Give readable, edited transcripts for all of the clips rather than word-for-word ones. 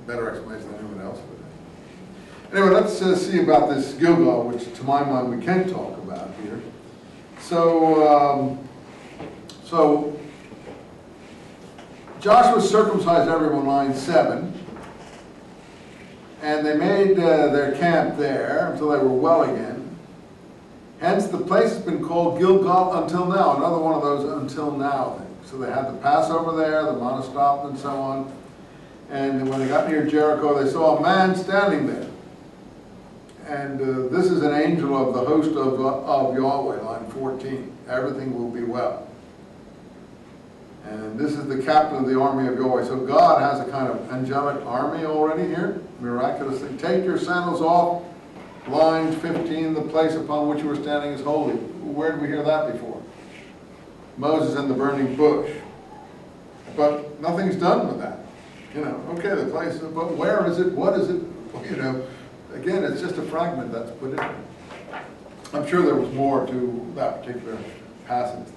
better explanation than anyone else would. Anyway, let's see about this Gilgal, which to my mind we can talk about here. So, Joshua circumcised everyone, line 7, and they made their camp there until they were well again. Hence, the place has been called Gilgal until now, another one of those until now things. So they had the Passover there, the Mount stopped and so on. And when they got near Jericho, they saw a man standing there. And this is an angel of the host of Yahweh, line 14. Everything will be well. And this is the captain of the army of Yahweh. So God has a kind of angelic army already here, miraculously. Take your sandals off. Line 15, the place upon which you were standing is holy. Where did we hear that before? Moses and the burning bush. But nothing's done with that. You know, okay, the place, but where is it? What is it? You know, again, it's just a fragment that's put in. I'm sure there was more to that particular passage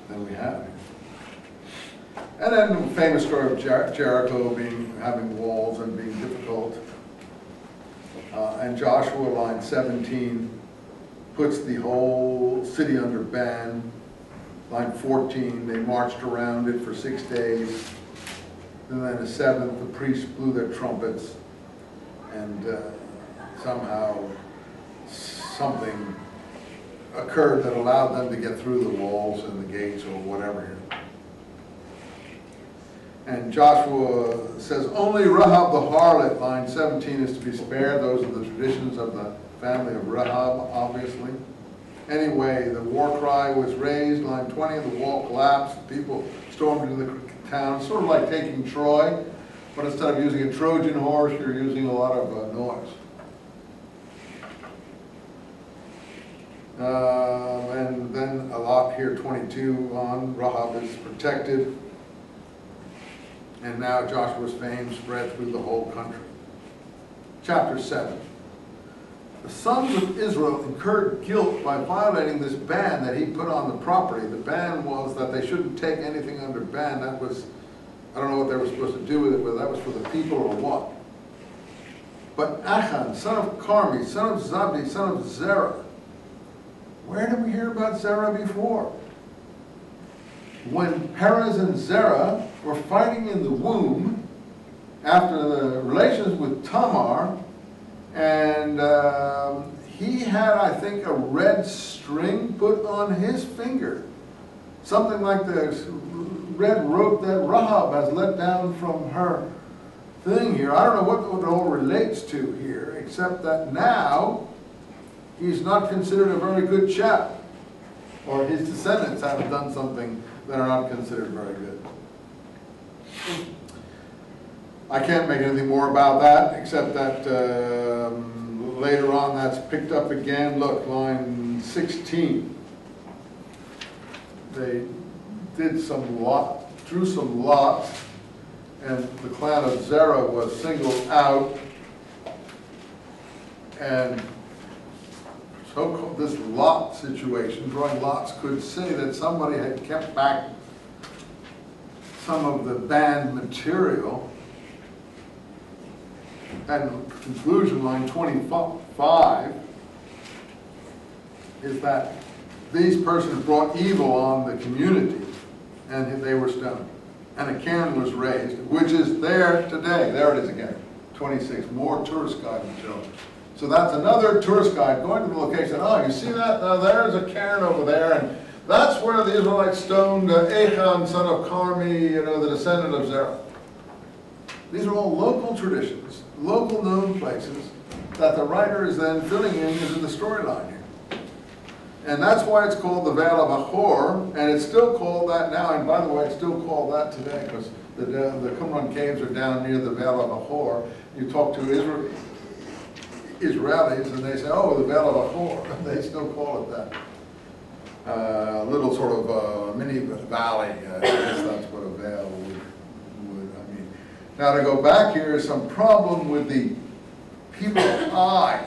than we have here. And then the famous story of Jericho having walls and being difficult. And Joshua, line 17, puts the whole city under ban. Line 14, they marched around it for 6 days. And then the 7th, the priests blew their trumpets, and somehow something occurred that allowed them to get through the walls and the gates or whatever here. And Joshua says, only Rahab the harlot, line 17, is to be spared. Those are the traditions of the family of Rahab, obviously. Anyway, the war cry was raised, line 20, the wall collapsed, people stormed into the town, sort of like taking Troy, but instead of using a Trojan horse, you're using a lot of noise. And then a lot here, 22 on, Rahab is protected. And now Joshua's fame spread through the whole country. Chapter 7. The sons of Israel incurred guilt by violating this ban that he put on the property. The ban was that they shouldn't take anything under ban. That was, I don't know what they were supposed to do with it, whether that was for the people or what. But Achan, son of Carmi, son of Zabdi, son of Zerah. Where did we hear about Zerah before? When Perez and Zerah were fighting in the womb after the relations with Tamar, and he had, I think, a red string put on his finger. Something like the red rope that Rahab has let down from her thing here. I don't know what it all relates to here, except that now he's not considered a very good chap. Or his descendants have done something that are not considered very good. I can't make anything more about that, except that later on that's picked up again. Look, line 16. They did some drew some lots, and the clan of Zerah was singled out, and so this lot situation, drawing lots, could say that somebody had kept back some of the banned material. And conclusion, line 25, is that these persons brought evil on the community, and they were stoned. And a cairn was raised, which is there today. There it is again, 26, more tourist guide material. So that's another tourist guide going to the location. Oh, you see that? Now there's a cairn over there, and that's where the Israelites stoned Achan, son of Carmi, the descendant of Zerah. These are all local traditions, local known places that the writer is then filling in into the storyline here. And that's why it's called the Vale of Achor, and it's still called that now. And by the way, it's still called that today because the Qumran caves are down near the Vale of Achor. You talk to Israelis and they say, oh, the Vale of Achor. They still call it that. Little sort of mini valley. I guess that's what a vale would mean. Now to go back here is some problem with the people of Ai.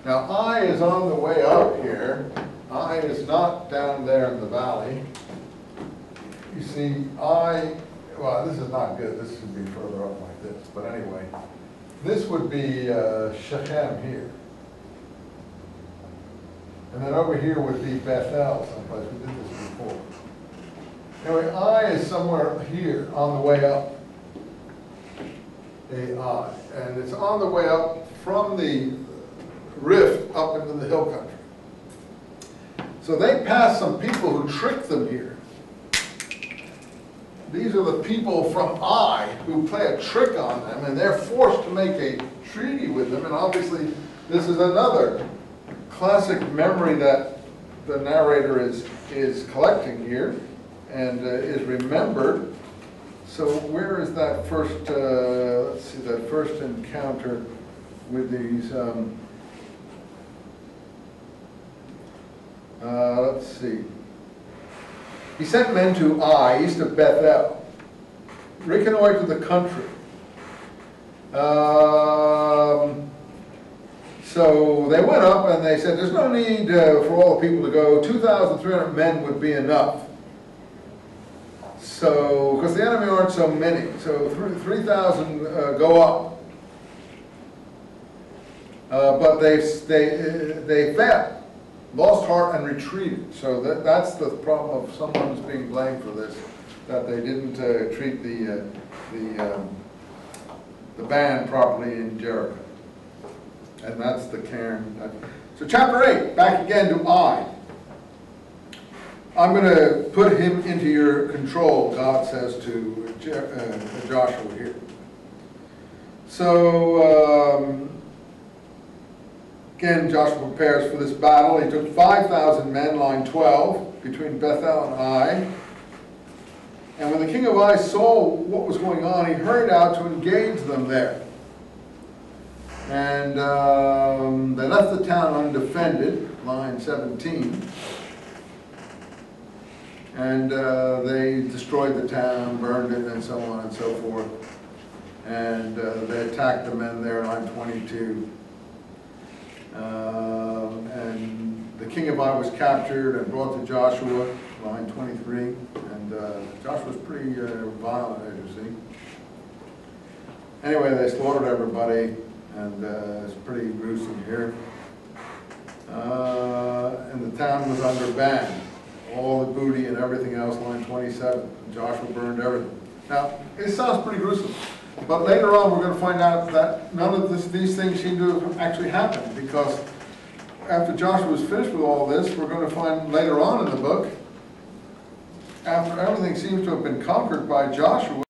Now Ai is on the way up here. Ai is not down there in the valley. You see, Ai, well, this is is not good. This should be further up like this. But anyway, this would be Shechem here. And then over here would be Bethel someplace. We did this before. Anyway, Ai is somewhere here on the way up. Ai. And it's on the way up from the rift up into the hill country. So they pass some people who tricked them here. These are the people from Ai who play a trick on them, and they're forced to make a treaty with them. And obviously, this is another classic memory that the narrator is collecting here and is remembered. So where is that first, let's see, that first encounter with these, let's see. He sent men to Ai, east of Bethel, reconnoiter the country. So they went up and they said, there's no need for all the people to go. 2,300 men would be enough. So, because the enemy aren't so many, so 3,000 go up. But they failed, lost heart and retreated. So that's the problem of someone who's being blamed for this, that they didn't treat the band properly in Jericho. And that's the cairn. So chapter 8, back again to Ai. I'm going to put him into your control, God says to Joshua here. So, again, Joshua prepares for this battle. He took 5,000 men, line 12, between Bethel and Ai. And when the king of Ai saw what was going on, he hurried out to engage them there. And they left the town undefended, line 17. And they destroyed the town, burned it, and so on and so forth. And they attacked the men there, line 22. And the king of Ai was captured and brought to Joshua, line 23. And Joshua's pretty violent, as you see. Anyway, they slaughtered everybody, and it's pretty gruesome here. And the town was under ban. All the booty and everything else, line 27. Joshua burned everything. Now, it sounds pretty gruesome. But later on, we're going to find out that none of these things seem to have actually happened, because after Joshua was finished with all this, we're going to find later on in the book, after everything seems to have been conquered by Joshua,